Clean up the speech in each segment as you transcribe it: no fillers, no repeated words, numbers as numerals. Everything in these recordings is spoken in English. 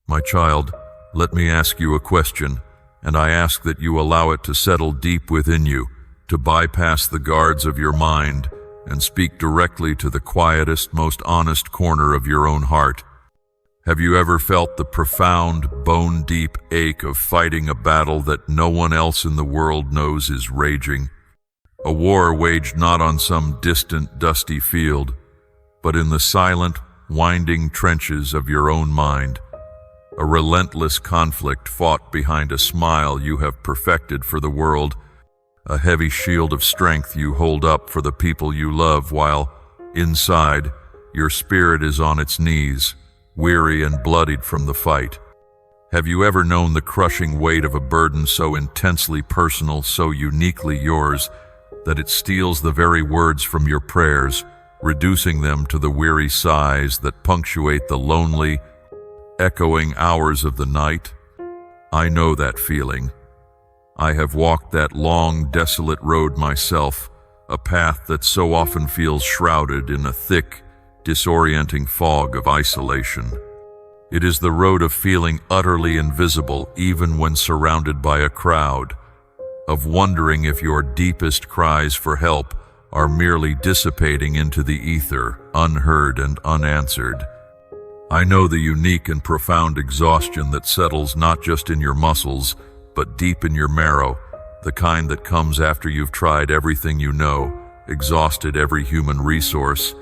My child, let me ask you a question, and I ask that you allow it to settle deep within you, to bypass the guards of your mind and speak directly to the quietest, most honest corner of your own heart. Have you ever felt the profound, bone-deep ache of fighting a battle that no one else in the world knows is raging? A war waged not on some distant, dusty field, but in the silent, winding trenches of your own mind. A relentless conflict fought behind a smile you have perfected for the world, a heavy shield of strength you hold up for the people you love, while, inside, your spirit is on its knees, weary and bloodied from the fight. Have you ever known the crushing weight of a burden so intensely personal, so uniquely yours, that it steals the very words from your prayers, reducing them to the weary sighs that punctuate the lonely, echoing hours of the night? I know that feeling. I have walked that long, desolate road myself, a path that so often feels shrouded in a thick, disorienting fog of isolation. It is the road of feeling utterly invisible even when surrounded by a crowd, of wondering if your deepest cries for help are merely dissipating into the ether, unheard and unanswered. I know the unique and profound exhaustion that settles not just in your muscles, but deep in your marrow, the kind that comes after you've tried everything you know, exhausted every human resource,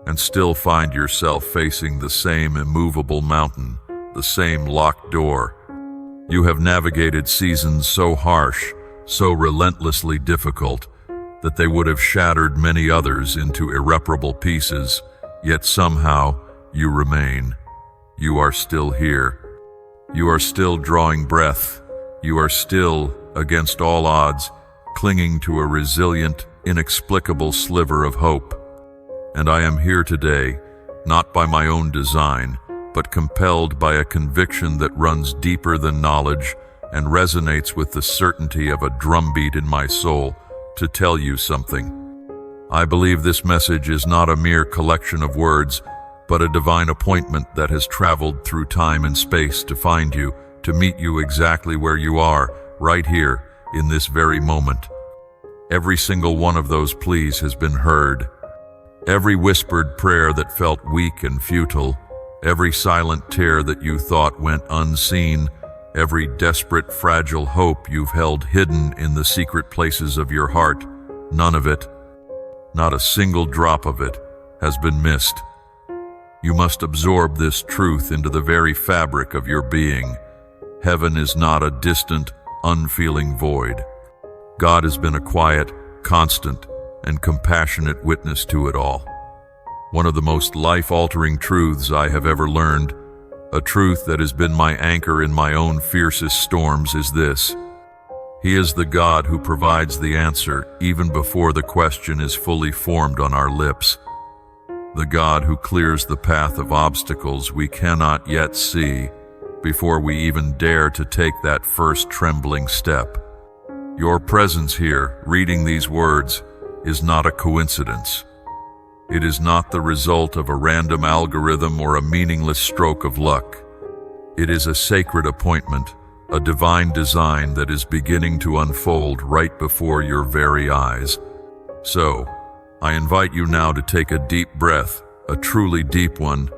and still find yourself facing the same immovable mountain, the same locked door. You have navigated seasons so harsh, so relentlessly difficult, that they would have shattered many others into irreparable pieces, yet somehow you remain. You are still here. You are still drawing breath. You are still, against all odds, clinging to a resilient, inexplicable sliver of hope. And I am here today, not by my own design, but compelled by a conviction that runs deeper than knowledge and resonates with the certainty of a drumbeat in my soul, to tell you something. I believe this message is not a mere collection of words, but a divine appointment that has traveled through time and space to find you, to meet you exactly where you are, right here, in this very moment. Every single one of those pleas has been heard. Every whispered prayer that felt weak and futile, every silent tear that you thought went unseen, every desperate, fragile hope you've held hidden in the secret places of your heart, none of it, not a single drop of it, has been missed. You must absorb this truth into the very fabric of your being. Heaven is not a distant, unfeeling void. God has been a quiet, constant, and compassionate witness to it all. One of the most life-altering truths I have ever learned, a truth that has been my anchor in my own fiercest storms, is this: He is the God who provides the answer even before the question is fully formed on our lips. The God who clears the path of obstacles we cannot yet see before we even dare to take that first trembling step. Your presence here, reading these words, is not a coincidence. It is not the result of a random algorithm or a meaningless stroke of luck. It is a sacred appointment, a divine design that is beginning to unfold right before your very eyes. So, I invite you now to take a deep breath, a truly deep one.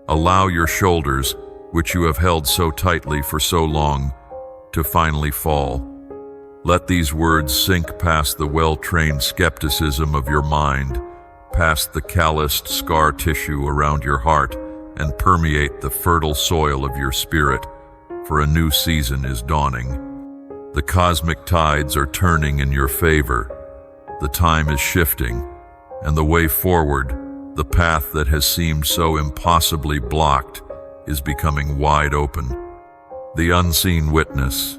Allow your shoulders, which you have held so tightly for so long, to finally fall. Let these words sink past the well-trained skepticism of your mind, past the calloused scar tissue around your heart, and permeate the fertile soil of your spirit, for a new season is dawning. The cosmic tides are turning in your favor. The time is shifting, and the way forward, the path that has seemed so impossibly blocked, is becoming wide open. The unseen witness,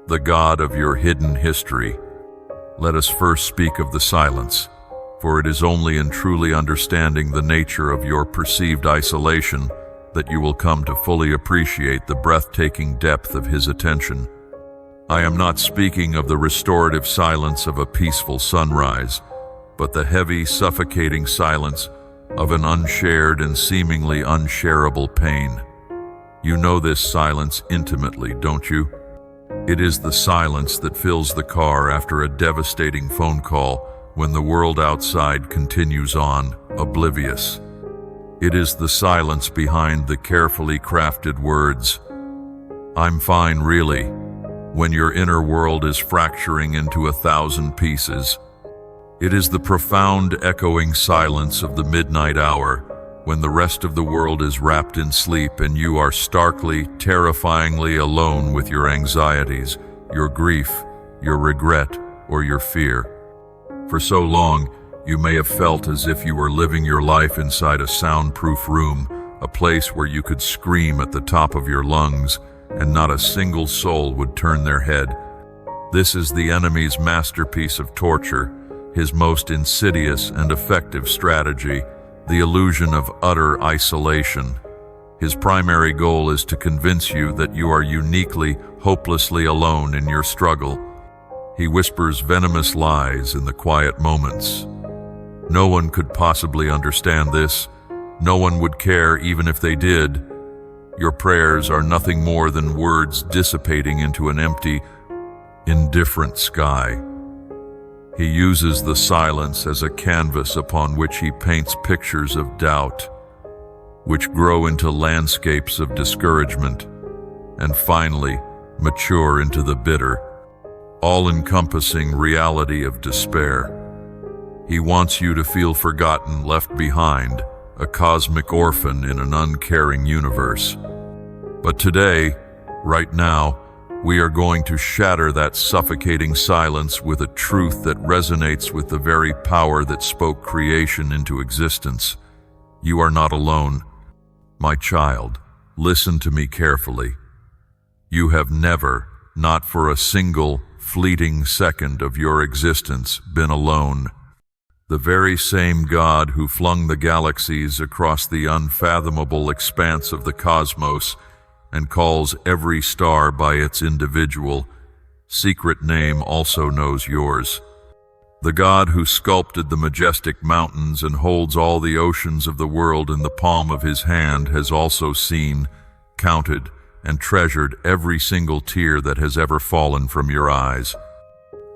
the God of your hidden history. Let us first speak of the silence, for it is only in truly understanding the nature of your perceived isolation that you will come to fully appreciate the breathtaking depth of His attention. I am not speaking of the restorative silence of a peaceful sunrise, but the heavy, suffocating silence of an unshared and seemingly unshareable pain. You know this silence intimately, don't you? It is the silence that fills the car after a devastating phone call when the world outside continues on, oblivious. It is the silence behind the carefully crafted words, "I'm fine, really," when your inner world is fracturing into 1,000 pieces. It is the profound echoing silence of the midnight hour, when the rest of the world is wrapped in sleep and you are starkly, terrifyingly alone with your anxieties, your grief, your regret, or your fear. For so long, you may have felt as if you were living your life inside a soundproof room, a place where you could scream at the top of your lungs, and not a single soul would turn their head. This is the enemy's masterpiece of torture, his most insidious and effective strategy, the illusion of utter isolation. His primary goal is to convince you that you are uniquely, hopelessly alone in your struggle. He whispers venomous lies in the quiet moments. No one could possibly understand this. No one would care even if they did. Your prayers are nothing more than words dissipating into an empty, indifferent sky. He uses the silence as a canvas upon which he paints pictures of doubt, which grow into landscapes of discouragement, and finally mature into the bitter, all-encompassing reality of despair. He wants you to feel forgotten, left behind, a cosmic orphan in an uncaring universe. But today, right now, we are going to shatter that suffocating silence with a truth that resonates with the very power that spoke creation into existence. You are not alone. My child, listen to me carefully. You have never, not for a single fleeting second of your existence, been alone. The very same God who flung the galaxies across the unfathomable expanse of the cosmos and calls every star by its individual, secret name also knows yours. The God who sculpted the majestic mountains and holds all the oceans of the world in the palm of his hand has also seen, counted, and treasured every single tear that has ever fallen from your eyes.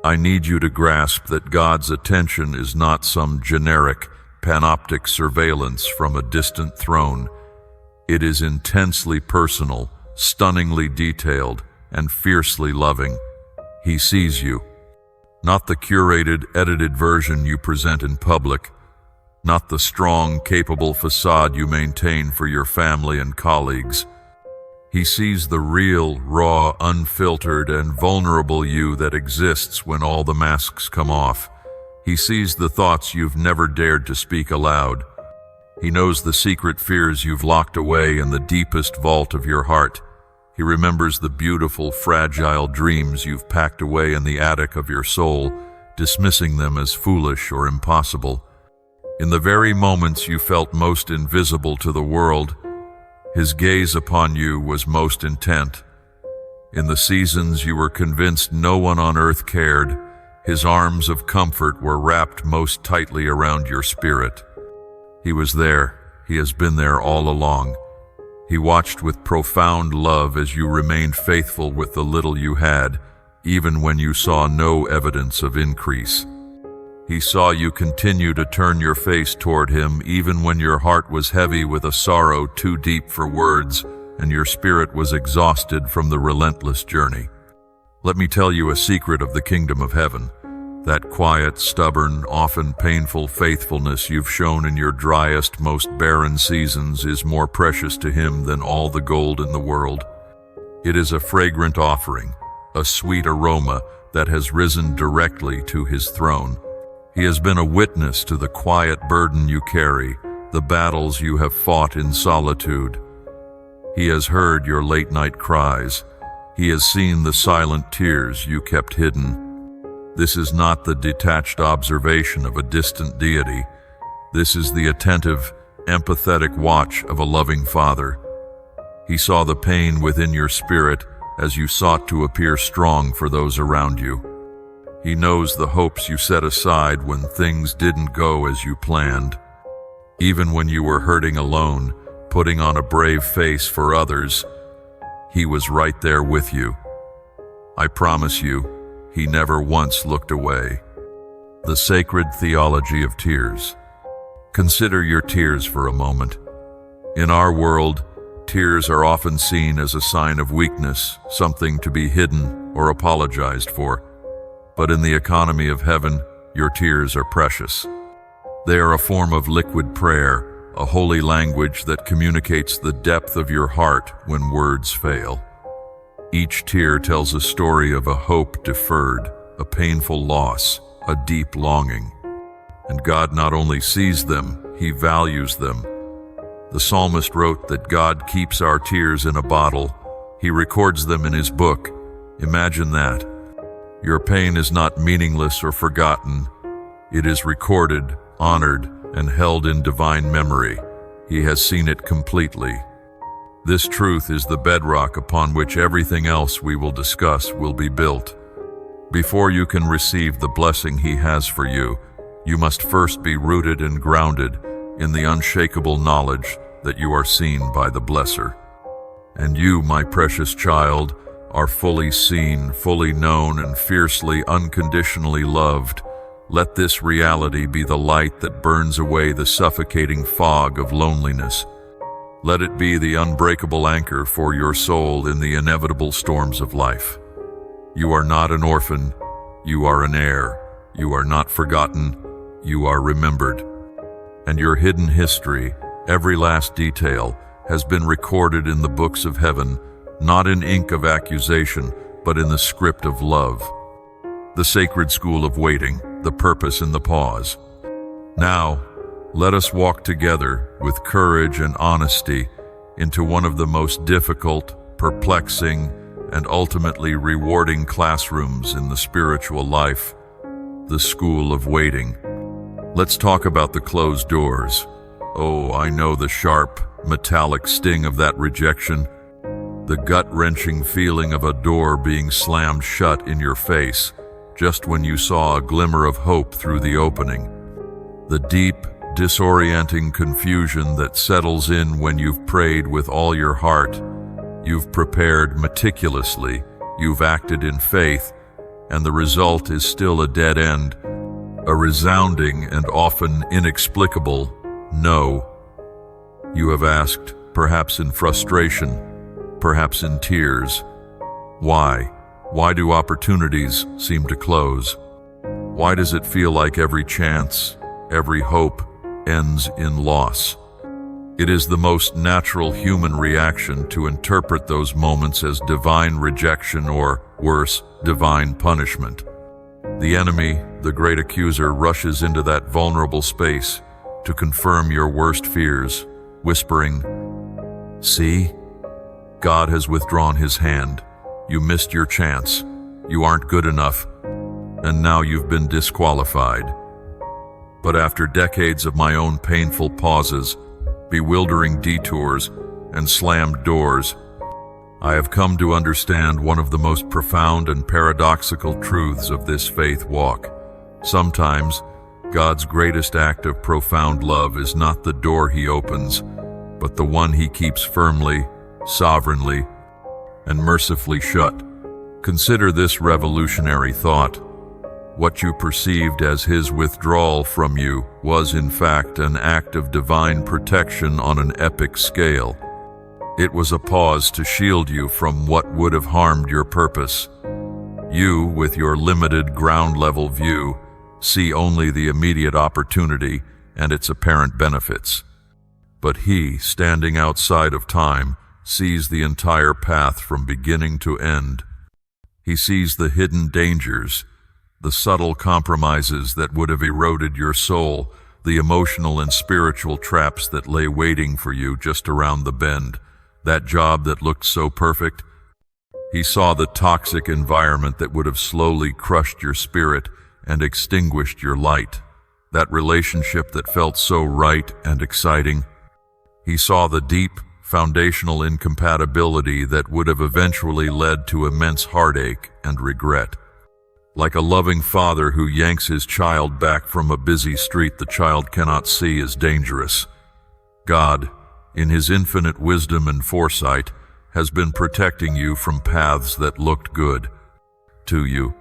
I need you to grasp that God's attention is not some generic, panoptic surveillance from a distant throne. It is intensely personal, stunningly detailed, and fiercely loving. He sees you. Not the curated, edited version you present in public, not the strong, capable facade you maintain for your family and colleagues. He sees the real, raw, unfiltered, and vulnerable you that exists when all the masks come off. He sees the thoughts you've never dared to speak aloud. He knows the secret fears you've locked away in the deepest vault of your heart. He remembers the beautiful, fragile dreams you've packed away in the attic of your soul, dismissing them as foolish or impossible. In the very moments you felt most invisible to the world, his gaze upon you was most intent. In the seasons you were convinced no one on earth cared, his arms of comfort were wrapped most tightly around your spirit. He was there. He has been there all along. He watched with profound love as you remained faithful with the little you had, even when you saw no evidence of increase. He saw you continue to turn your face toward him even when your heart was heavy with a sorrow too deep for words and your spirit was exhausted from the relentless journey. Let me tell you a secret of the kingdom of heaven. That quiet, stubborn, often painful faithfulness you've shown in your driest, most barren seasons is more precious to him than all the gold in the world. It is a fragrant offering, a sweet aroma that has risen directly to his throne. He has been a witness to the quiet burden you carry, the battles you have fought in solitude. He has heard your late-night cries. He has seen the silent tears you kept hidden. This is not the detached observation of a distant deity. This is the attentive, empathetic watch of a loving Father. He saw the pain within your spirit as you sought to appear strong for those around you. He knows the hopes you set aside when things didn't go as you planned. Even when you were hurting alone, putting on a brave face for others, He was right there with you. I promise you, He never once looked away. The sacred theology of tears. Consider your tears for a moment. In our world, tears are often seen as a sign of weakness, something to be hidden or apologized for. But in the economy of heaven, your tears are precious. They are a form of liquid prayer, a holy language that communicates the depth of your heart when words fail. Each tear tells a story of a hope deferred, a painful loss, a deep longing. And God not only sees them, He values them. The psalmist wrote that God keeps our tears in a bottle. He records them in His book. Imagine that. Your pain is not meaningless or forgotten. It is recorded, honored, and held in divine memory. He has seen it completely. This truth is the bedrock upon which everything else we will discuss will be built. Before you can receive the blessing He has for you, you must first be rooted and grounded in the unshakable knowledge that you are seen by the Blesser. And you, my precious child, are fully seen, fully known, and fiercely, unconditionally loved. Let this reality be the light that burns away the suffocating fog of loneliness. Let it be the unbreakable anchor for your soul in the inevitable storms of life. You are not an orphan, you are an heir. You are not forgotten, you are remembered. And your hidden history, every last detail, has been recorded in the books of heaven, not in ink of accusation, but in the script of love. The sacred school of waiting, the purpose in the pause. Now, let us walk together with courage and honesty into one of the most difficult, perplexing, and ultimately rewarding classrooms in the spiritual life, the school of waiting. Let's talk about the closed doors. Oh, I know the sharp, metallic sting of that rejection, the gut-wrenching feeling of a door being slammed shut in your face just when you saw a glimmer of hope through the opening. The deep, disorienting confusion that settles in when you've prayed with all your heart. You've prepared meticulously, you've acted in faith, and the result is still a dead end, a resounding and often inexplicable no. You have asked, perhaps in frustration, perhaps in tears, why? Why do opportunities seem to close? Why does it feel like every chance, every hope ends in loss? It is the most natural human reaction to interpret those moments as divine rejection or, worse, divine punishment. The enemy, the great accuser, rushes into that vulnerable space to confirm your worst fears, whispering, "See? God has withdrawn His hand. You missed your chance. You aren't good enough. And now you've been disqualified." But after decades of my own painful pauses, bewildering detours, and slammed doors, I have come to understand one of the most profound and paradoxical truths of this faith walk. Sometimes, God's greatest act of profound love is not the door He opens, but the one He keeps firmly, sovereignly, and mercifully shut. Consider this revolutionary thought. What you perceived as His withdrawal from you was, in fact, an act of divine protection on an epic scale. It was a pause to shield you from what would have harmed your purpose. You, with your limited ground-level view, see only the immediate opportunity and its apparent benefits. But He, standing outside of time, sees the entire path from beginning to end. He sees the hidden dangers, the subtle compromises that would have eroded your soul, the emotional and spiritual traps that lay waiting for you just around the bend, that job that looked so perfect. He saw the toxic environment that would have slowly crushed your spirit and extinguished your light, that relationship that felt so right and exciting. He saw the deep, foundational incompatibility that would have eventually led to immense heartache and regret. Like a loving father who yanks his child back from a busy street the child cannot see is dangerous, God, in His infinite wisdom and foresight, has been protecting you from paths that looked good to you,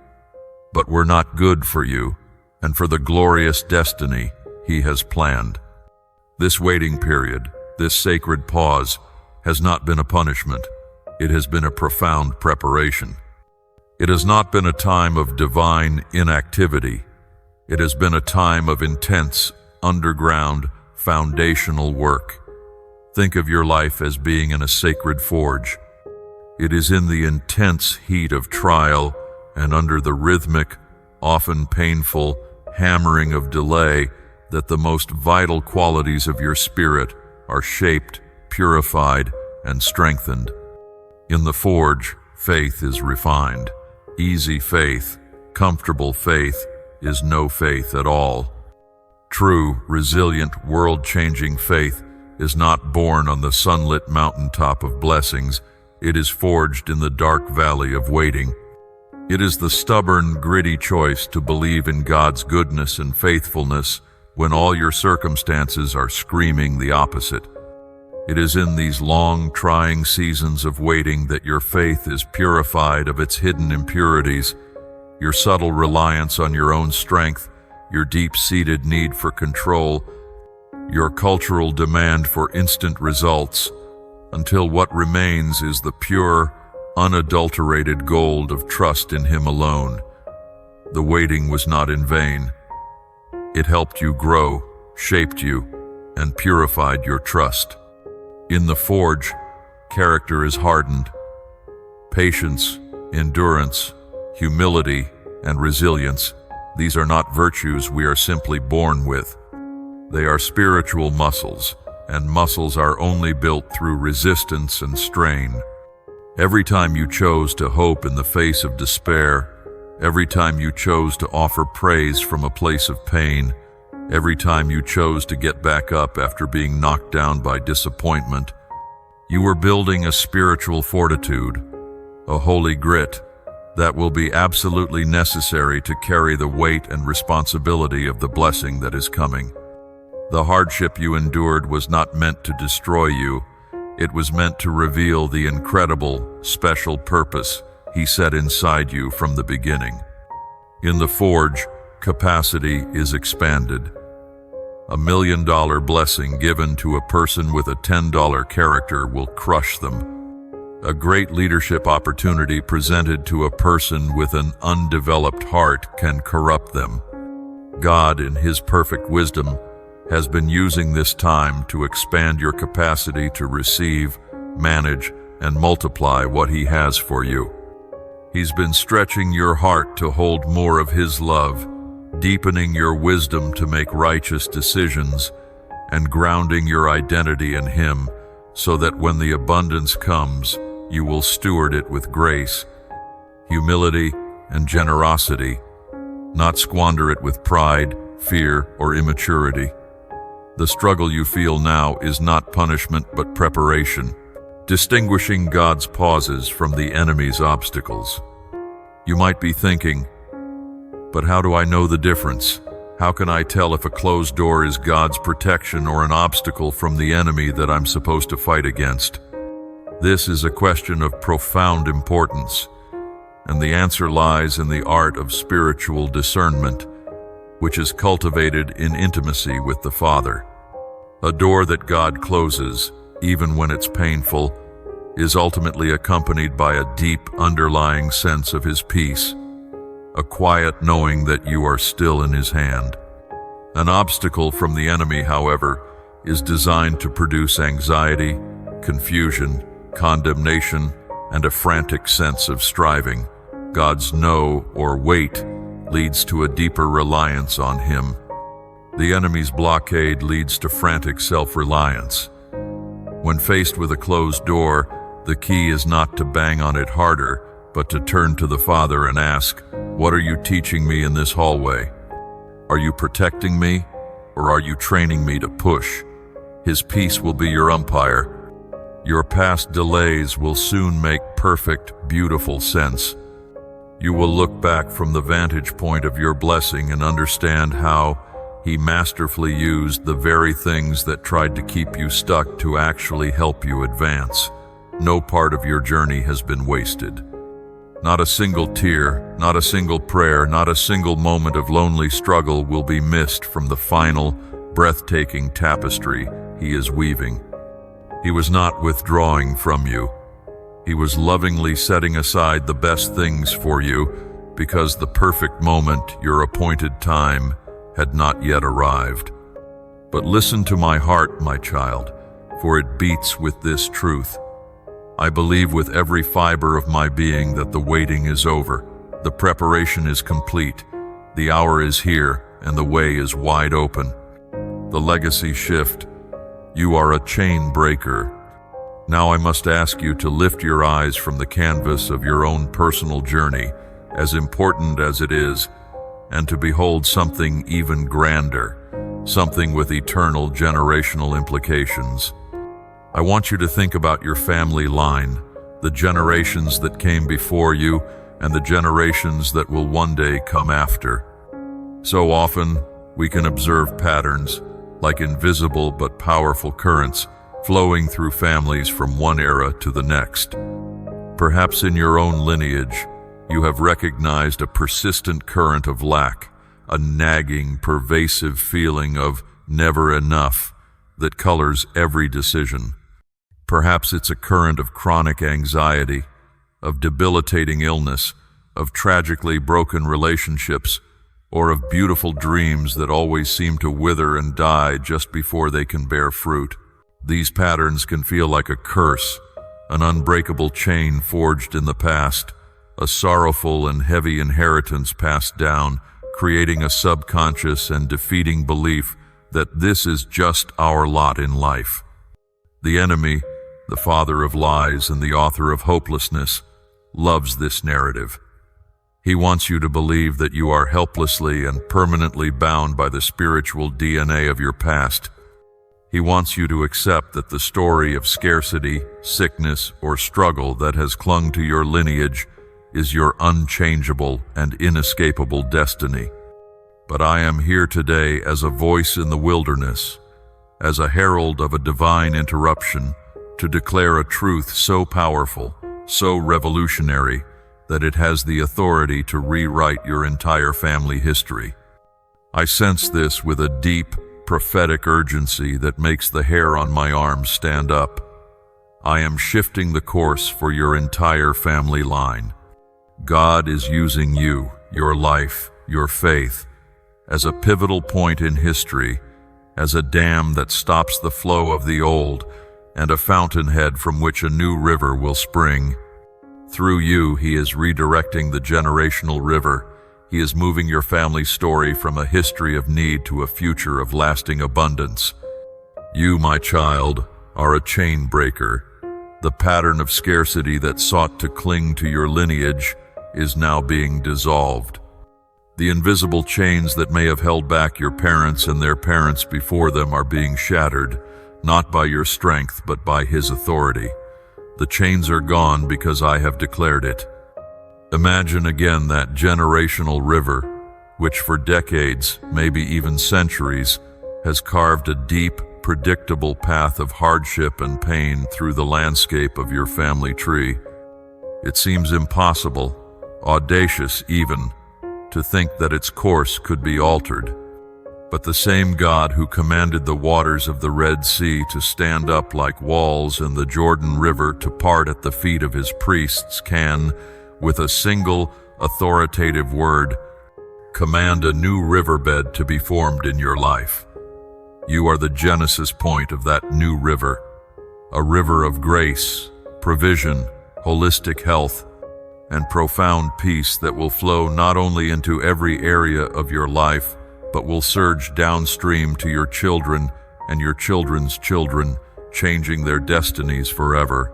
but were not good for you and for the glorious destiny He has planned. This waiting period, this sacred pause, has not been a punishment. It has been a profound preparation. It has not been a time of divine inactivity. It has been a time of intense, underground, foundational work. Think of your life as being in a sacred forge. It is in the intense heat of trial and under the rhythmic, often painful, hammering of delay that the most vital qualities of your spirit are shaped, purified, and strengthened. In the forge, faith is refined. Easy faith, comfortable faith, is no faith at all. True, resilient, world-changing faith is not born on the sunlit mountaintop of blessings. It is forged in the dark valley of waiting. It is the stubborn, gritty choice to believe in God's goodness and faithfulness when all your circumstances are screaming the opposite. It is in these long, trying seasons of waiting that your faith is purified of its hidden impurities, your subtle reliance on your own strength, your deep-seated need for control, your cultural demand for instant results, until what remains is the pure, unadulterated gold of trust in Him alone. The waiting was not in vain. It helped you grow, shaped you, and purified your trust. In the forge, character is hardened. Patience, endurance, humility, and resilience, these are not virtues we are simply born with. They are spiritual muscles, and muscles are only built through resistance and strain. Every time you chose to hope in the face of despair, every time you chose to offer praise from a place of pain, every time you chose to get back up after being knocked down by disappointment, you were building a spiritual fortitude, a holy grit, that will be absolutely necessary to carry the weight and responsibility of the blessing that is coming. The hardship you endured was not meant to destroy you. It was meant to reveal the incredible, special purpose He set inside you from the beginning. In the forge, capacity is expanded. $1 million blessing given to a person with a $10 character will crush them. A great leadership opportunity presented to a person with an undeveloped heart can corrupt them. God, in His perfect wisdom, has been using this time to expand your capacity to receive, manage, and multiply what He has for you. He's been stretching your heart to hold more of His love, deepening your wisdom to make righteous decisions, and grounding your identity in Him so that when the abundance comes, you will steward it with grace, humility, and generosity, not squander it with pride, fear, or immaturity. The struggle you feel now is not punishment but preparation, distinguishing God's pauses from the enemy's obstacles. You might be thinking, but how do I know the difference? How can I tell if a closed door is God's protection or an obstacle from the enemy that I'm supposed to fight against? This is a question of profound importance, and the answer lies in the art of spiritual discernment, which is cultivated in intimacy with the Father. A door that God closes, even when it's painful, is ultimately accompanied by a deep underlying sense of His peace, a quiet knowing that you are still in His hand. An obstacle from the enemy, however, is designed to produce anxiety, confusion, condemnation, and a frantic sense of striving. God's no or wait leads to a deeper reliance on Him. The enemy's blockade leads to frantic self-reliance. When faced with a closed door, the key is not to bang on it harder, but to turn to the Father and ask, "What are you teaching me in this hallway? Are you protecting me, or are you training me to push?" His peace will be your umpire. Your past delays will soon make perfect, beautiful sense. You will look back from the vantage point of your blessing and understand how He masterfully used the very things that tried to keep you stuck to actually help you advance. No part of your journey has been wasted. Not a single tear, not a single prayer, not a single moment of lonely struggle will be missed from the final, breathtaking tapestry he is weaving. He was not withdrawing from you. He was lovingly setting aside the best things for you because the perfect moment, your appointed time, had not yet arrived. But listen to my heart, my child, for it beats with this truth. I believe with every fiber of my being that the waiting is over. The preparation is complete. The hour is here, and the way is wide open. The legacy shift. You are a chain breaker. Now I must ask you to lift your eyes from the canvas of your own personal journey, as important as it is, and to behold something even grander, something with eternal generational implications. I want you to think about your family line, the generations that came before you and the generations that will one day come after. So often, we can observe patterns, like invisible but powerful currents, flowing through families from one era to the next. Perhaps in your own lineage, you have recognized a persistent current of lack, a nagging, pervasive feeling of never enough that colors every decision. Perhaps it's a current of chronic anxiety, of debilitating illness, of tragically broken relationships, or of beautiful dreams that always seem to wither and die just before they can bear fruit. These patterns can feel like a curse, an unbreakable chain forged in the past, a sorrowful and heavy inheritance passed down, creating a subconscious and defeating belief that this is just our lot in life. The enemy, the father of lies and the author of hopelessness, loves this narrative. He wants you to believe that you are helplessly and permanently bound by the spiritual DNA of your past. He wants you to accept that the story of scarcity, sickness, or struggle that has clung to your lineage is your unchangeable and inescapable destiny. But I am here today as a voice in the wilderness, as a herald of a divine interruption, to declare a truth so powerful, so revolutionary, that it has the authority to rewrite your entire family history. I sense this with a deep, prophetic urgency that makes the hair on my arms stand up. I am shifting the course for your entire family line. God is using you, your life, your faith, as a pivotal point in history, as a dam that stops the flow of the old, and a fountainhead from which a new river will spring. Through you, He is redirecting the generational river. He is moving your family story from a history of need to a future of lasting abundance. You, my child, are a chain breaker. The pattern of scarcity that sought to cling to your lineage is now being dissolved. The invisible chains that may have held back your parents and their parents before them are being shattered, not by your strength, but by His authority. The chains are gone because I have declared it. Imagine again that generational river, which for decades, maybe even centuries, has carved a deep, predictable path of hardship and pain through the landscape of your family tree. It seems impossible, audacious even, to think that its course could be altered. But the same God who commanded the waters of the Red Sea to stand up like walls and the Jordan River to part at the feet of His priests can, with a single authoritative word, command a new riverbed to be formed in your life. You are the genesis point of that new river, a river of grace, provision, holistic health, and profound peace that will flow not only into every area of your life, but will surge downstream to your children and your children's children, changing their destinies forever.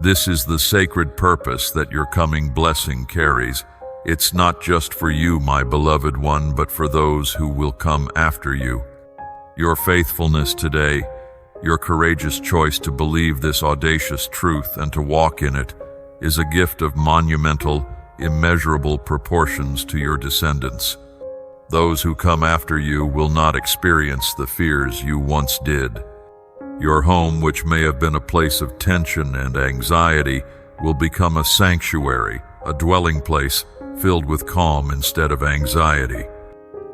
This is the sacred purpose that your coming blessing carries. It's not just for you, my beloved one, but for those who will come after you. Your faithfulness today, your courageous choice to believe this audacious truth and to walk in it, is a gift of monumental, immeasurable proportions to your descendants. Those who come after you will not experience the fears you once did. Your home, which may have been a place of tension and anxiety, will become a sanctuary, a dwelling place filled with calm instead of anxiety.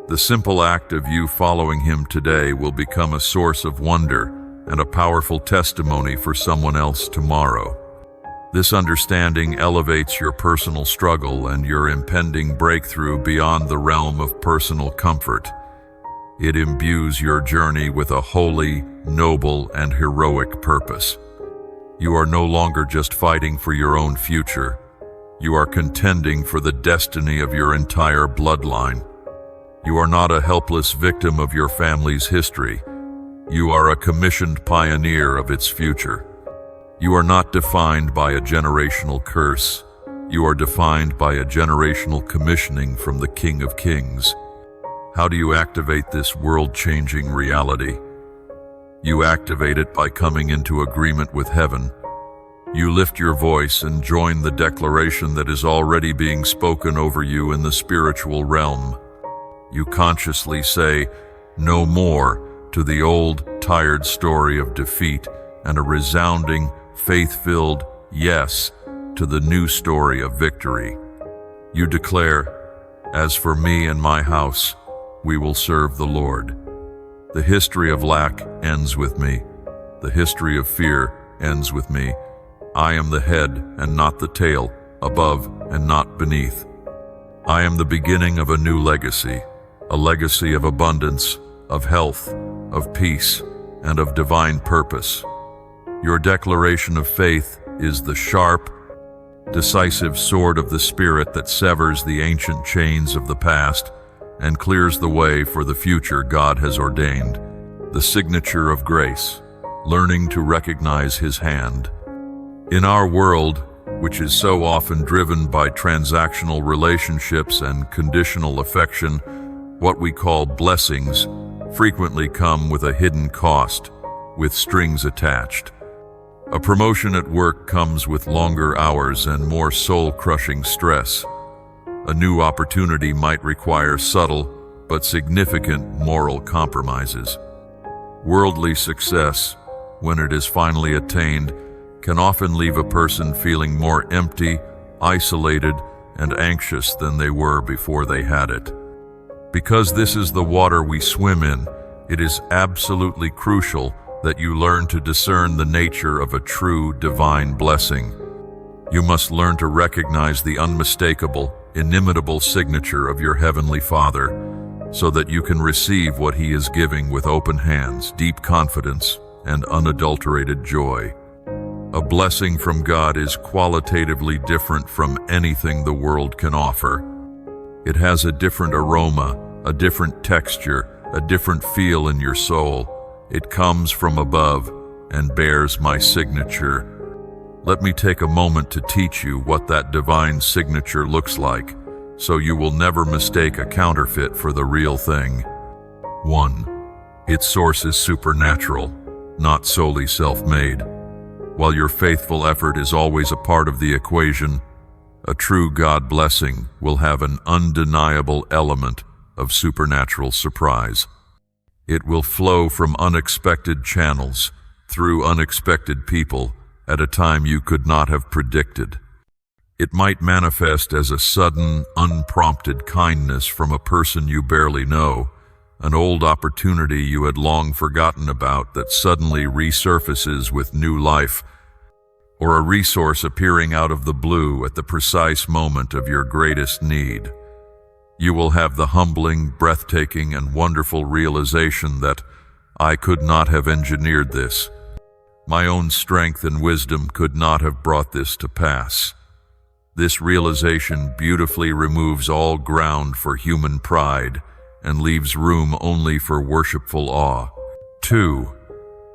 The simple act of you following him today will become a source of wonder and a powerful testimony for someone else tomorrow. This understanding elevates your personal struggle and your impending breakthrough beyond the realm of personal comfort. It imbues your journey with a holy, noble, and heroic purpose. You are no longer just fighting for your own future. You are contending for the destiny of your entire bloodline. You are not a helpless victim of your family's history. You are a commissioned pioneer of its future. You are not defined by a generational curse. You are defined by a generational commissioning from the King of Kings. How do you activate this world-changing reality? You activate it by coming into agreement with heaven. You lift your voice and join the declaration that is already being spoken over you in the spiritual realm. You consciously say, "No more," to the old, tired story of defeat, and a resounding, faith-filled yes to the new story of victory. You declare, "As for me and my house, we will serve the Lord." The history of lack ends with me. The history of fear ends with me. I am the head and not the tail, above and not beneath. I am the beginning of a new legacy, a legacy of abundance, of health, of peace, and of divine purpose. Your declaration of faith is the sharp, decisive sword of the Spirit that severs the ancient chains of the past and clears the way for the future God has ordained. The signature of grace, learning to recognize His hand. In our world, which is so often driven by transactional relationships and conditional affection, what we call blessings frequently come with a hidden cost, with strings attached. A promotion at work comes with longer hours and more soul-crushing stress. A new opportunity might require subtle but significant moral compromises. Worldly success, when it is finally attained, can often leave a person feeling more empty, isolated, and anxious than they were before they had it. Because this is the water we swim in, it is absolutely crucial that you learn to discern the nature of a true divine blessing. You must learn to recognize the unmistakable, inimitable signature of your Heavenly Father, so that you can receive what He is giving with open hands, deep confidence, and unadulterated joy. A blessing from God is qualitatively different from anything the world can offer. It has a different aroma, a different texture, a different feel in your soul. It comes from above and bears my signature. Let me take a moment to teach you what that divine signature looks like, so you will never mistake a counterfeit for the real thing. 1. Its source is supernatural, not solely self-made. While your faithful effort is always a part of the equation, a true God blessing will have an undeniable element of supernatural surprise. It will flow from unexpected channels, through unexpected people, at a time you could not have predicted. It might manifest as a sudden, unprompted kindness from a person you barely know, an old opportunity you had long forgotten about that suddenly resurfaces with new life, or a resource appearing out of the blue at the precise moment of your greatest need. You will have the humbling, breathtaking, and wonderful realization that I could not have engineered this. My own strength and wisdom could not have brought this to pass. This realization beautifully removes all ground for human pride and leaves room only for worshipful awe. 2.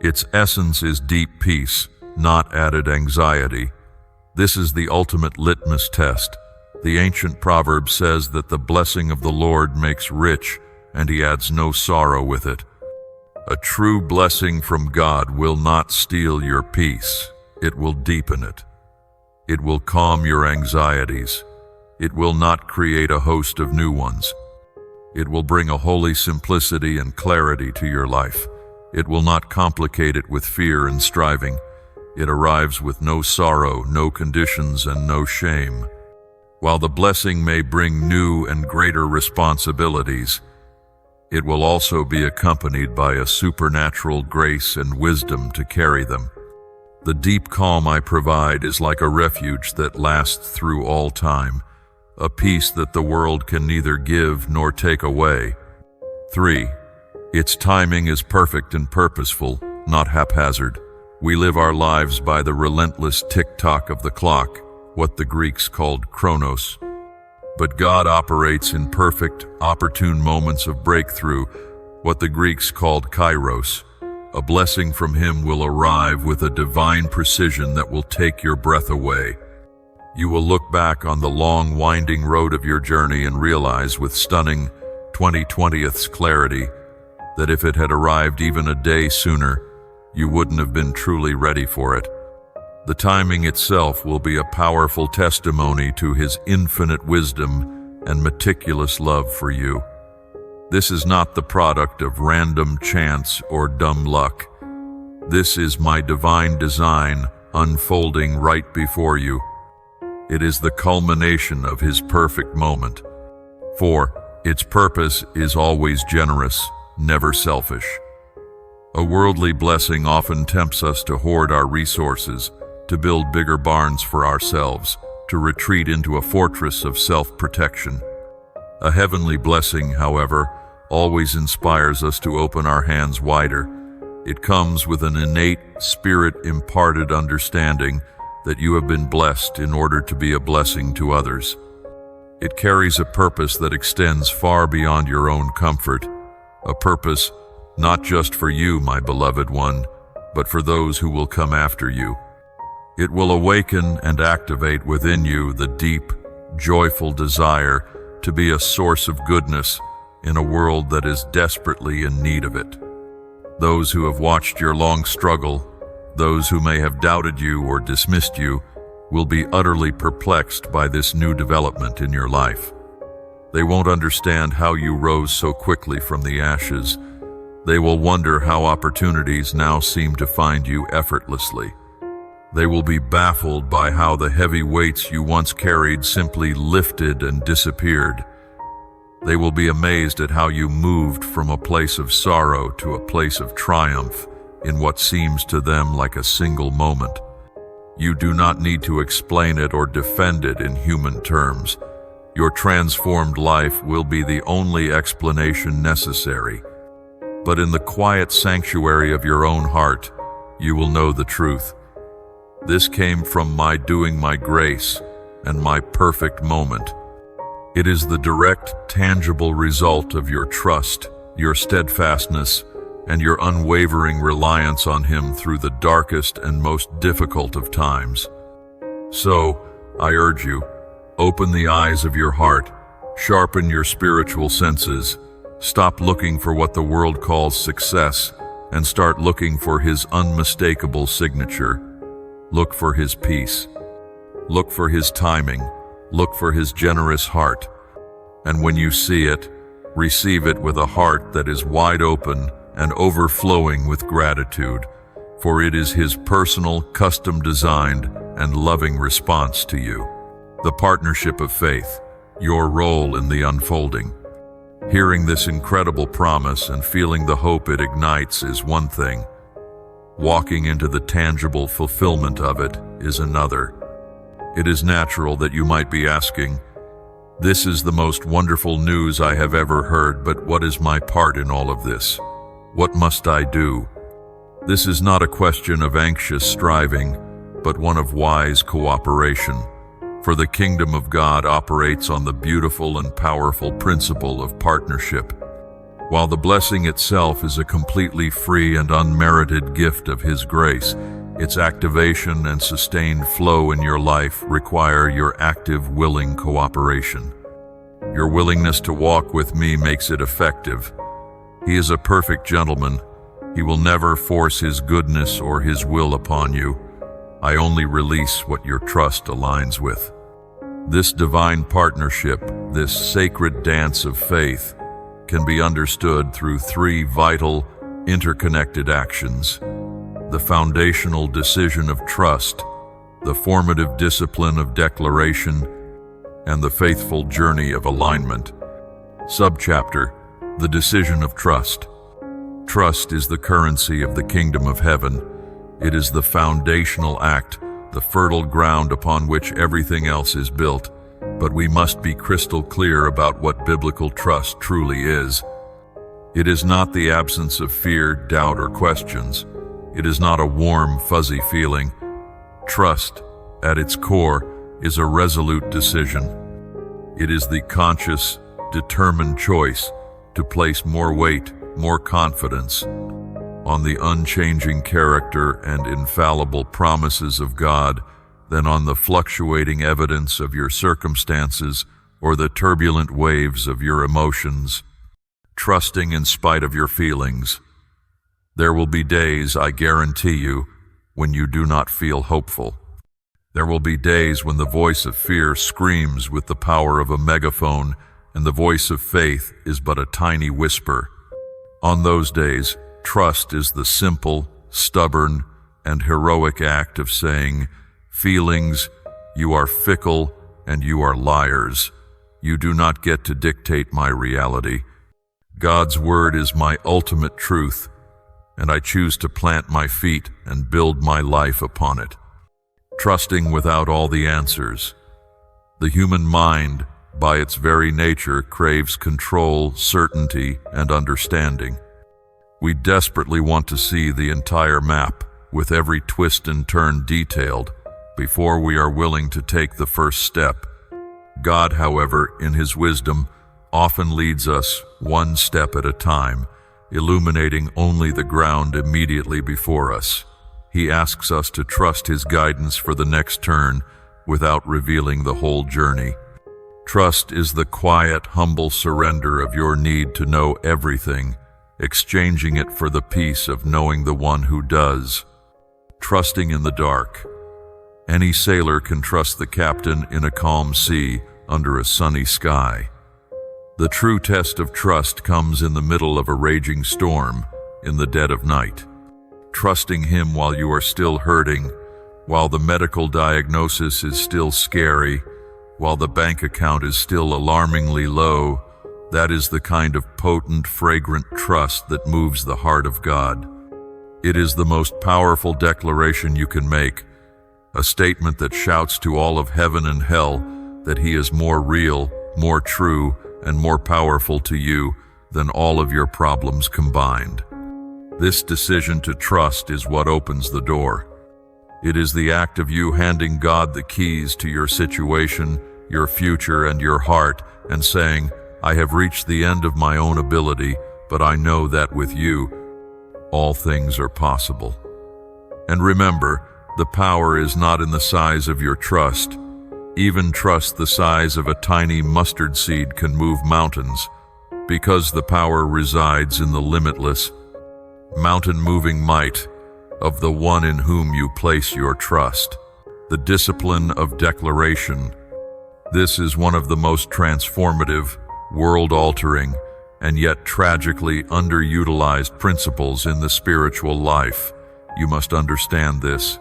Its essence is deep peace, not added anxiety. This is the ultimate litmus test. The ancient proverb says that the blessing of the Lord makes rich, and He adds no sorrow with it. A true blessing from God will not steal your peace. It will deepen it. It will calm your anxieties. It will not create a host of new ones. It will bring a holy simplicity and clarity to your life. It will not complicate it with fear and striving. It arrives with no sorrow, no conditions, and no shame. While the blessing may bring new and greater responsibilities, it will also be accompanied by a supernatural grace and wisdom to carry them. The deep calm I provide is like a refuge that lasts through all time, a peace that the world can neither give nor take away. 3. Its timing is perfect and purposeful, not haphazard. We live our lives by the relentless tick-tock of the clock, what the Greeks called chronos. But God operates in perfect, opportune moments of breakthrough, what the Greeks called kairos. A blessing from Him will arrive with a divine precision that will take your breath away. You will look back on the long, winding road of your journey and realize with stunning 20/20ths clarity that if it had arrived even a day sooner, you wouldn't have been truly ready for it. The timing itself will be a powerful testimony to His infinite wisdom and meticulous love for you. This is not the product of random chance or dumb luck. This is my divine design unfolding right before you. It is the culmination of His perfect moment. 4. Its purpose is always generous, never selfish. A worldly blessing often tempts us to hoard our resources, to build bigger barns for ourselves, to retreat into a fortress of self-protection. A heavenly blessing, however, always inspires us to open our hands wider. It comes with an innate, spirit-imparted understanding that you have been blessed in order to be a blessing to others. It carries a purpose that extends far beyond your own comfort, a purpose not just for you, my beloved one, but for those who will come after you. It will awaken and activate within you the deep, joyful desire to be a source of goodness in a world that is desperately in need of it. Those who have watched your long struggle, those who may have doubted you or dismissed you, will be utterly perplexed by this new development in your life. They won't understand how you rose so quickly from the ashes. They will wonder how opportunities now seem to find you effortlessly. They will be baffled by how the heavy weights you once carried simply lifted and disappeared. They will be amazed at how you moved from a place of sorrow to a place of triumph in what seems to them like a single moment. You do not need to explain it or defend it in human terms. Your transformed life will be the only explanation necessary. But in the quiet sanctuary of your own heart, you will know the truth. This came from my doing my grace and my perfect moment. It is the direct, tangible result of your trust, your steadfastness, and your unwavering reliance on Him through the darkest and most difficult of times. So, I urge you, open the eyes of your heart, sharpen your spiritual senses, stop looking for what the world calls success, and start looking for His unmistakable signature. Look for His peace. Look for His timing. Look for His generous heart. And when you see it, receive it with a heart that is wide open and overflowing with gratitude, for it is His personal, custom-designed, and loving response to you. The partnership of faith, your role in the unfolding. Hearing this incredible promise and feeling the hope it ignites is one thing. Walking into the tangible fulfillment of it is another. It is natural that you might be asking, "This is the most wonderful news I have ever heard, but what is my part in all of this? What must I do?" This is not a question of anxious striving, but one of wise cooperation. For the kingdom of God operates on the beautiful and powerful principle of partnership. While the blessing itself is a completely free and unmerited gift of His grace, its activation and sustained flow in your life require your active, willing cooperation. Your willingness to walk with me makes it effective. He is a perfect gentleman. He will never force His goodness or His will upon you. I only release what your trust aligns with. This divine partnership, this sacred dance of faith, can be understood through three vital, interconnected actions, the foundational decision of trust, the formative discipline of declaration, and the faithful journey of alignment. Subchapter: The Decision of Trust. Trust is the currency of the kingdom of heaven. It is the foundational act, the fertile ground upon which everything else is built. But we must be crystal clear about what biblical trust truly is. It is not the absence of fear, doubt, or questions. It is not a warm, fuzzy feeling. Trust, at its core, is a resolute decision. It is the conscious, determined choice to place more weight, more confidence on the unchanging character and infallible promises of God than on the fluctuating evidence of your circumstances or the turbulent waves of your emotions. Trusting in spite of your feelings. There will be days, I guarantee you, when you do not feel hopeful. There will be days when the voice of fear screams with the power of a megaphone, and the voice of faith is but a tiny whisper. On those days, trust is the simple, stubborn, and heroic act of saying, "Feelings, you are fickle and you are liars. You do not get to dictate my reality. God's word is my ultimate truth, and I choose to plant my feet and build my life upon it." Trusting without all the answers. The human mind, by its very nature, craves control, certainty, and understanding. We desperately want to see the entire map, with every twist and turn detailed, before we are willing to take the first step. God, however, in His wisdom, often leads us one step at a time, illuminating only the ground immediately before us. He asks us to trust His guidance for the next turn without revealing the whole journey. Trust is the quiet, humble surrender of your need to know everything, exchanging it for the peace of knowing the one who does. Trusting in the dark. Any sailor can trust the captain in a calm sea under a sunny sky. The true test of trust comes in the middle of a raging storm, in the dead of night. Trusting Him while you are still hurting, while the medical diagnosis is still scary, while the bank account is still alarmingly low, that is the kind of potent, fragrant trust that moves the heart of God. It is the most powerful declaration you can make, a statement that shouts to all of heaven and hell that He is more real, more true, and more powerful to you than all of your problems combined. This decision to trust is what opens the door. It is the act of you handing God the keys to your situation, your future, and your heart, and saying, "I have reached the end of my own ability, but I know that with you, all things are possible." And remember, the power is not in the size of your trust. Even trust the size of a tiny mustard seed can move mountains, because the power resides in the limitless, mountain-moving might of the one in whom you place your trust. The discipline of declaration. This is one of the most transformative, world-altering, and yet tragically underutilized principles in the spiritual life. You must understand this.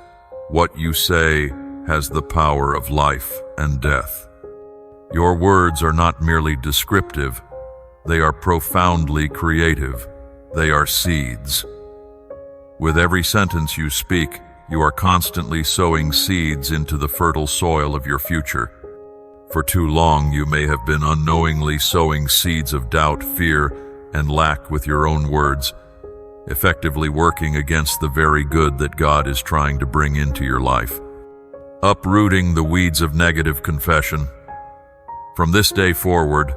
What you say has the power of life and death. Your words are not merely descriptive, they are profoundly creative. They are seeds. With every sentence you speak, you are constantly sowing seeds into the fertile soil of your future. For too long, you may have been unknowingly sowing seeds of doubt, fear, and lack with your own words, effectively working against the very good that God is trying to bring into your life. Uprooting the weeds of negative confession. From this day forward,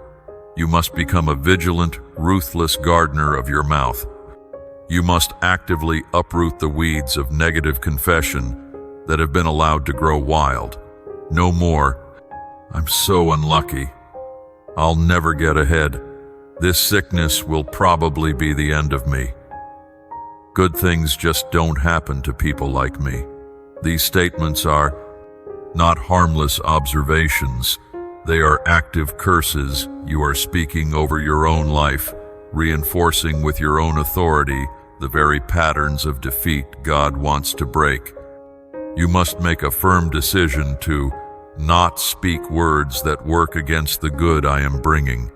you must become a vigilant, ruthless gardener of your mouth. You must actively uproot the weeds of negative confession that have been allowed to grow wild. No more, "I'm so unlucky. I'll never get ahead. This sickness will probably be the end of me. Good things just don't happen to people like me." These statements are not harmless observations. They are active curses you are speaking over your own life, reinforcing with your own authority the very patterns of defeat God wants to break. You must make a firm decision to not speak words that work against the good I am bringing,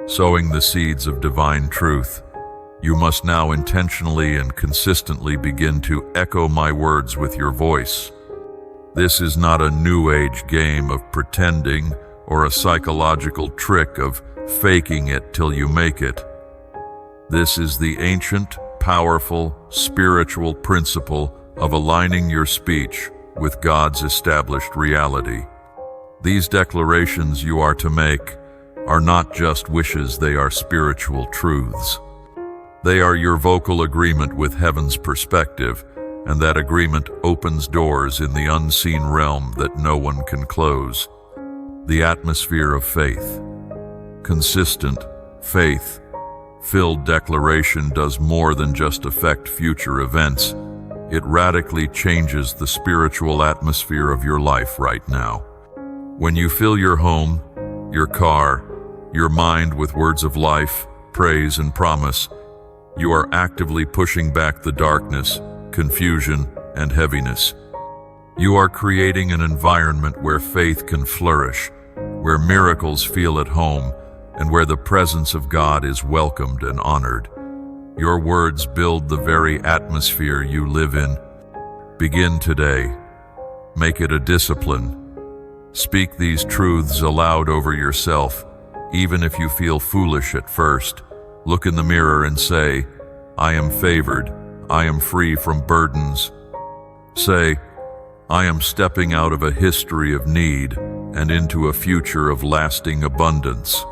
sowing the seeds of divine truth. You must now intentionally and consistently begin to echo my words with your voice. This is not a new age game of pretending or a psychological trick of faking it till you make it. This is the ancient, powerful, spiritual principle of aligning your speech with God's established reality. These declarations you are to make are not just wishes, they are spiritual truths. They are your vocal agreement with heaven's perspective, and that agreement opens doors in the unseen realm that no one can close. The atmosphere of faith. Consistent, faith-filled declaration does more than just affect future events. It radically changes the spiritual atmosphere of your life right now. When you fill your home, your car, your mind with words of life, praise, and promise, you are actively pushing back the darkness, confusion, and heaviness. You are creating an environment where faith can flourish, where miracles feel at home, and where the presence of God is welcomed and honored. Your words build the very atmosphere you live in. Begin today. Make it a discipline. Speak these truths aloud over yourself, even if you feel foolish at first. Look in the mirror and say, I am favored. I am free from burdens. Say, I am stepping out of a history of need and into a future of lasting abundance.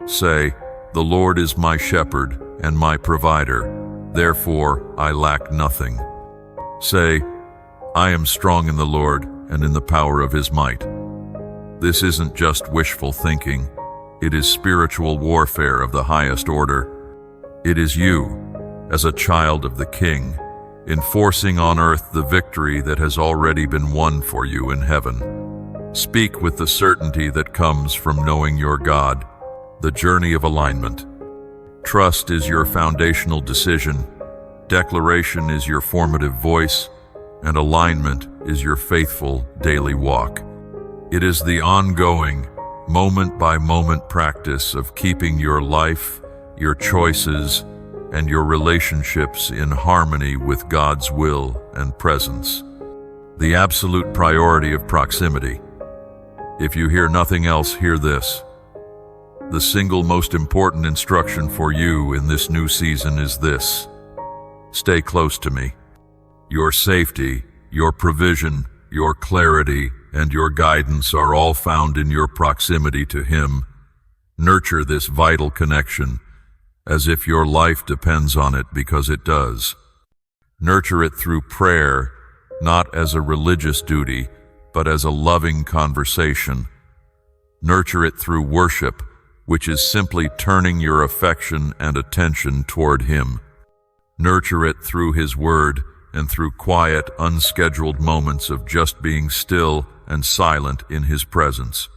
Say, the Lord is my shepherd and my provider, therefore I lack nothing. Say, I am strong in the Lord and in the power of His might. This isn't just wishful thinking, it is spiritual warfare of the highest order. It is you, as a child of the King, enforcing on earth the victory that has already been won for you in heaven. Speak with the certainty that comes from knowing your God, the journey of alignment. Trust is your foundational decision, declaration is your formative voice, and alignment is your faithful daily walk. It is the ongoing, moment-by-moment practice of keeping your life, your choices, and your relationships in harmony with God's will and presence. The absolute priority of proximity. If you hear nothing else, hear this. The single most important instruction for you in this new season is this: stay close to me. Your safety, your provision, your clarity, and your guidance are all found in your proximity to Him. Nurture this vital connection as if your life depends on it, because it does. Nurture it through prayer, not as a religious duty, but as a loving conversation. Nurture it through worship, which is simply turning your affection and attention toward Him. Nurture it through His Word and through quiet, unscheduled moments of just being still and silent in His presence.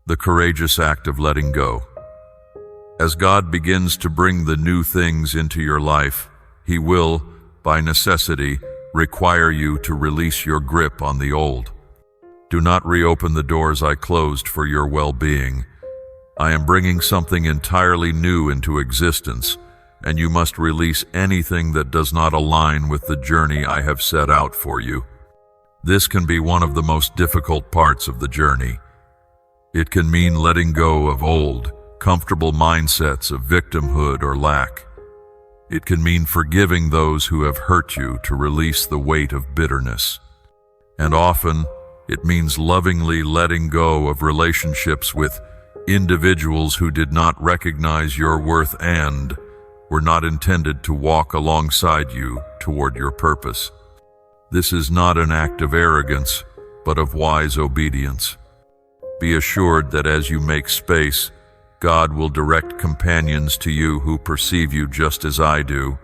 The courageous act of letting go. As God begins to bring the new things into your life, He will, by necessity, require you to release your grip on the old. Do not reopen the doors I closed for your well-being. I am bringing something entirely new into existence, and you must release anything that does not align with the journey I have set out for you. This can be one of the most difficult parts of the journey. It can mean letting go of old, comfortable mindsets of victimhood or lack. It can mean forgiving those who have hurt you to release the weight of bitterness. And often, it means lovingly letting go of relationships with individuals who did not recognize your worth and were not intended to walk alongside you toward your purpose. This is not an act of arrogance, but of wise obedience. Be assured that as you make space, God will direct companions to you who perceive you just as I do,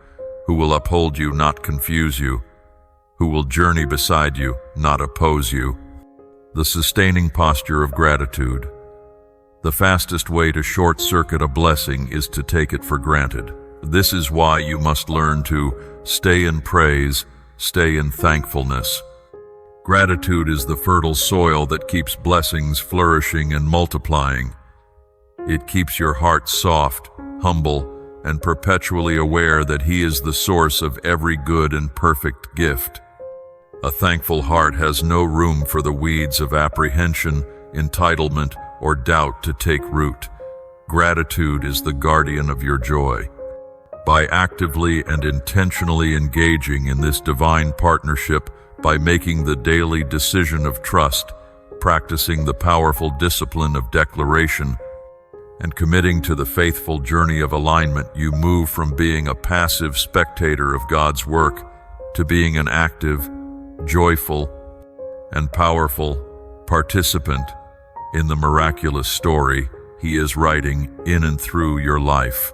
who will uphold you, not confuse you, who will journey beside you, not oppose you. The sustaining posture of gratitude. The fastest way to short-circuit a blessing is to take it for granted. This is why you must learn to stay in praise, stay in thankfulness. Gratitude is the fertile soil that keeps blessings flourishing and multiplying. It keeps your heart soft, humble, and perpetually aware that He is the source of every good and perfect gift. A thankful heart has no room for the weeds of apprehension, entitlement, or doubt to take root. Gratitude is the guardian of your joy. By actively and intentionally engaging in this divine partnership, by making the daily decision of trust, practicing the powerful discipline of declaration, and committing to the faithful journey of alignment, you move from being a passive spectator of God's work to being an active, joyful, and powerful participant in the miraculous story He is writing in and through your life.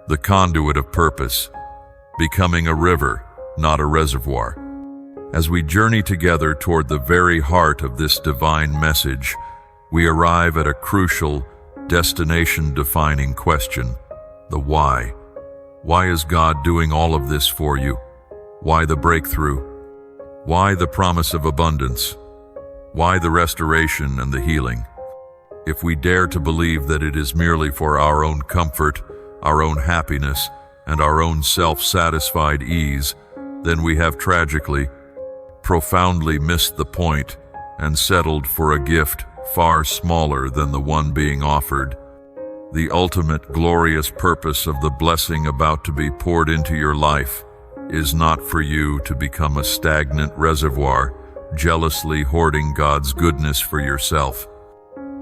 The conduit of purpose, becoming a river, not a reservoir. As we journey together toward the very heart of this divine message, we arrive at a crucial, destination-defining question: the why. Why is God doing all of this for you? Why the breakthrough? Why the promise of abundance? Why the restoration and the healing? If we dare to believe that it is merely for our own comfort, our own happiness, and our own self-satisfied ease, then we have tragically, profoundly missed the point and settled for a gift far smaller than the one being offered. The ultimate glorious purpose of the blessing about to be poured into your life is not for you to become a stagnant reservoir, jealously hoarding God's goodness for yourself.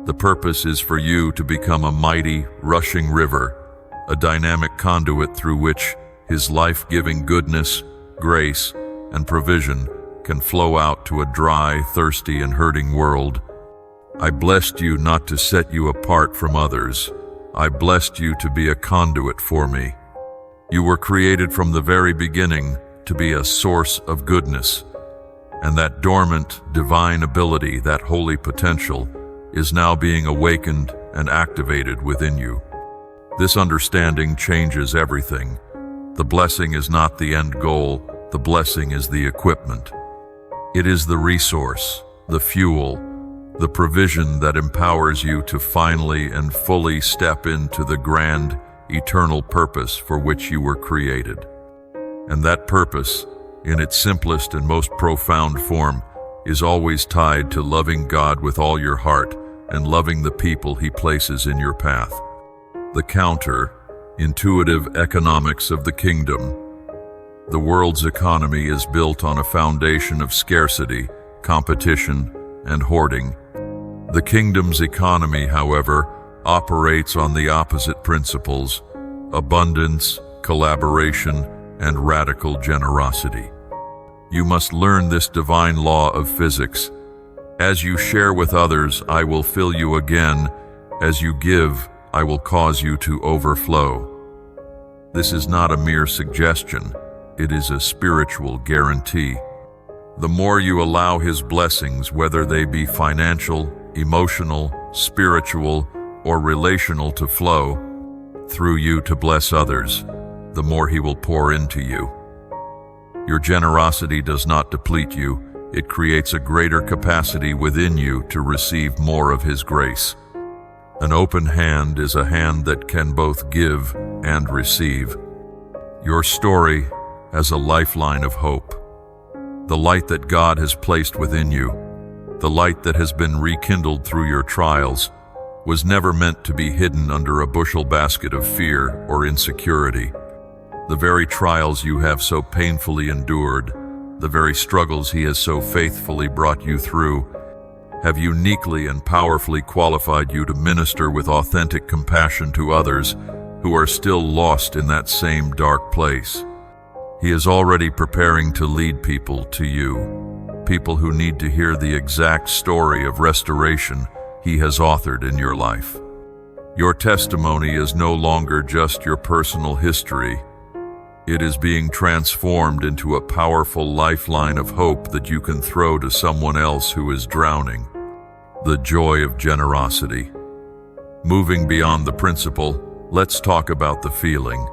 The purpose is for you to become a mighty, rushing river, a dynamic conduit through which His life-giving goodness, grace, and provision can flow out to a dry, thirsty, and hurting world. I blessed you not to set you apart from others. I blessed you to be a conduit for me. You were created from the very beginning to be a source of goodness, and that dormant, divine ability, that holy potential, is now being awakened and activated within you. This understanding changes everything. The blessing is not the end goal, the blessing is the equipment. It is the resource, the fuel, the provision that empowers you to finally and fully step into the grand, eternal purpose for which you were created. And that purpose, in its simplest and most profound form, is always tied to loving God with all your heart and loving the people He places in your path. The counter-intuitive economics of the kingdom. The world's economy is built on a foundation of scarcity, competition, and hoarding. The kingdom's economy, however, operates on the opposite principles: abundance, collaboration, and radical generosity. You must learn this divine law of physics. As you share with others, I will fill you again. As you give, I will cause you to overflow. This is not a mere suggestion. It is a spiritual guarantee. The more you allow His blessings, whether they be financial, emotional, spiritual, or relational, to flow through you to bless others, the more He will pour into you. Your generosity does not deplete you. It creates a greater capacity within you to receive more of His grace. An open hand is a hand that can both give and receive. Your story as a lifeline of hope. The light that God has placed within you, the light that has been rekindled through your trials, was never meant to be hidden under a bushel basket of fear or insecurity. The very trials you have so painfully endured, the very struggles He has so faithfully brought you through, have uniquely and powerfully qualified you to minister with authentic compassion to others who are still lost in that same dark place. He is already preparing to lead people to you, people who need to hear the exact story of restoration He has authored in your life. Your testimony is no longer just your personal history. It is being transformed into a powerful lifeline of hope that you can throw to someone else who is drowning. The joy of generosity. Moving beyond the principle, let's talk about the feeling.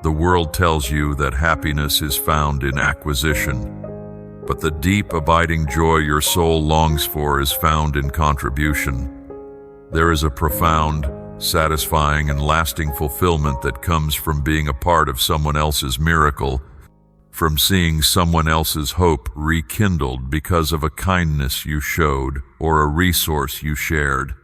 The world tells you that happiness is found in acquisition, but the deep, abiding joy your soul longs for is found in contribution. There is a profound, satisfying, and lasting fulfillment that comes from being a part of someone else's miracle, from seeing someone else's hope rekindled because of a kindness you showed or a resource you shared.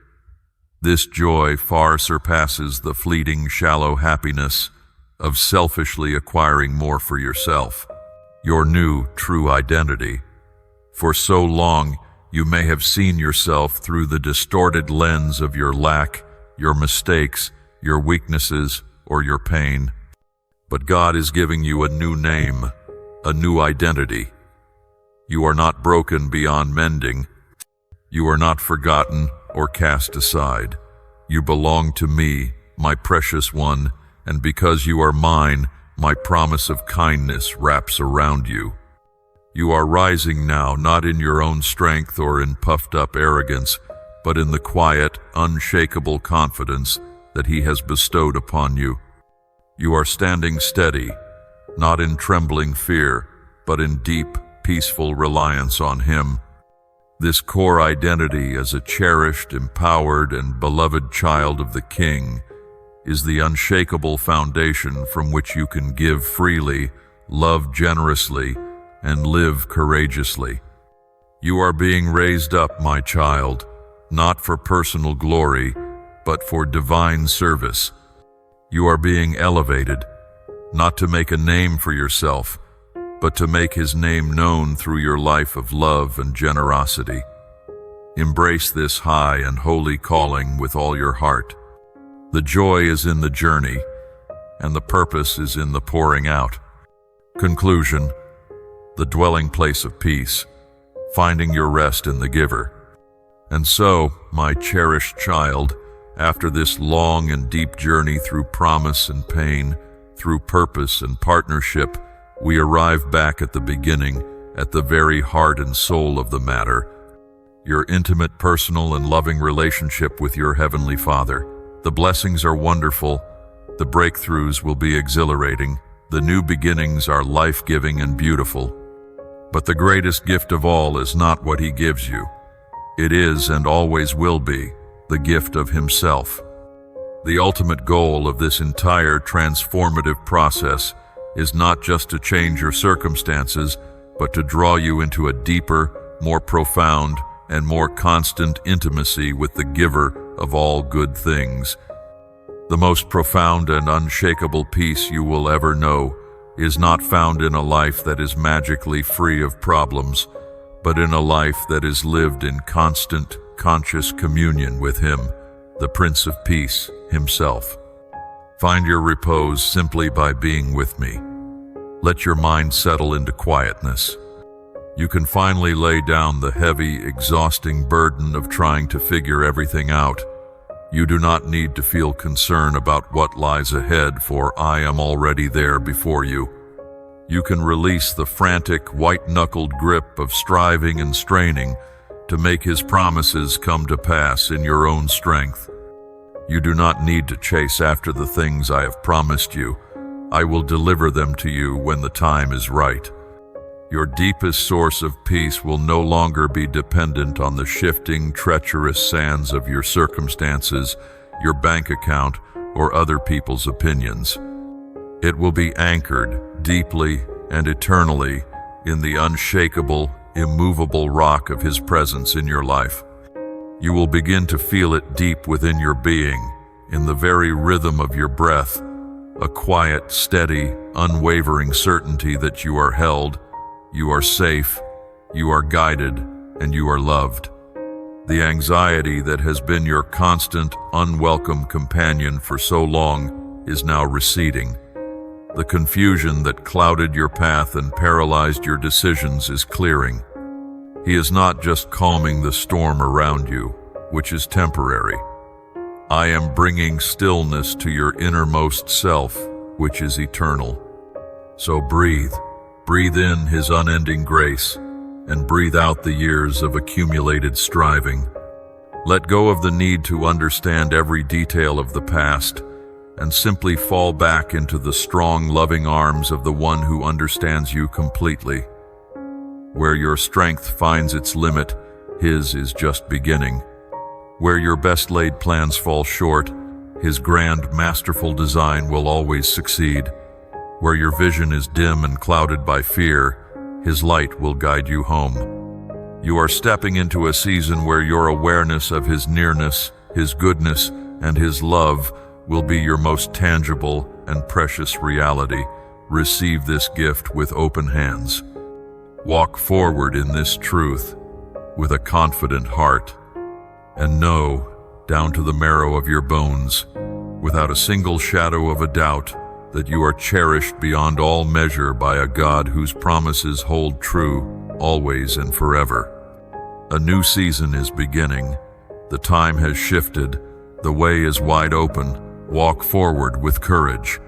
This joy far surpasses the fleeting, shallow happiness of selfishly acquiring more for yourself, your new, true identity. For so long, you may have seen yourself through the distorted lens of your lack, your mistakes, your weaknesses, or your pain. But God is giving you a new name, a new identity. You are not broken beyond mending. You are not forgotten or cast aside. You belong to me, my precious one, and because you are mine, my promise of kindness wraps around you. You are rising now, not in your own strength or in puffed-up arrogance, but in the quiet, unshakable confidence that He has bestowed upon you. You are standing steady, not in trembling fear, but in deep, peaceful reliance on Him. This core identity as a cherished, empowered, and beloved child of the King is the unshakable foundation from which you can give freely, love generously, and live courageously. You are being raised up, my child, not for personal glory, but for divine service. You are being elevated, not to make a name for yourself, but to make His name known through your life of love and generosity. Embrace this high and holy calling with all your heart. The joy is in the journey, and the purpose is in the pouring out. Conclusion: the dwelling place of peace, finding your rest in the giver. And so, my cherished child, after this long and deep journey through promise and pain, through purpose and partnership, we arrive back at the beginning, at the very heart and soul of the matter, your intimate, personal, and loving relationship with your Heavenly Father. The blessings are wonderful, the breakthroughs will be exhilarating, the new beginnings are life-giving and beautiful. But the greatest gift of all is not what He gives you. It is, and always will be, the gift of Himself. The ultimate goal of this entire transformative process is not just to change your circumstances, but to draw you into a deeper, more profound, and more constant intimacy with the Giver of all good things. The most profound and unshakable peace you will ever know is not found in a life that is magically free of problems, but in a life that is lived in constant, conscious communion with Him, the Prince of Peace Himself. Find your repose simply by being with me. Let your mind settle into quietness. You can finally lay down the heavy, exhausting burden of trying to figure everything out. You do not need to feel concern about what lies ahead, for I am already there before you. You can release the frantic, white-knuckled grip of striving and straining to make His promises come to pass in your own strength. You do not need to chase after the things I have promised you. I will deliver them to you when the time is right. Your deepest source of peace will no longer be dependent on the shifting, treacherous sands of your circumstances, your bank account, or other people's opinions. It will be anchored deeply and eternally in the unshakable, immovable rock of His presence in your life. You will begin to feel it deep within your being, in the very rhythm of your breath, a quiet, steady, unwavering certainty that you are held, you are safe, you are guided, and you are loved. The anxiety that has been your constant, unwelcome companion for so long is now receding. The confusion that clouded your path and paralyzed your decisions is clearing. He is not just calming the storm around you, which is temporary. I am bringing stillness to your innermost self, which is eternal. So breathe. Breathe in His unending grace, and breathe out the years of accumulated striving. Let go of the need to understand every detail of the past, and simply fall back into the strong, loving arms of the one who understands you completely. Where your strength finds its limit, his is just beginning. Where your best laid plans fall short, his grand, masterful design will always succeed. Where your vision is dim and clouded by fear, his light will guide you home. You are stepping into a season where your awareness of his nearness, his goodness, and his love will be your most tangible and precious reality. Receive this gift with open hands. Walk forward in this truth with a confident heart, and know, down to the marrow of your bones, without a single shadow of a doubt, that you are cherished beyond all measure by a God whose promises hold true, always and forever. A new season is beginning. The time has shifted. The way is wide open. Walk forward with courage.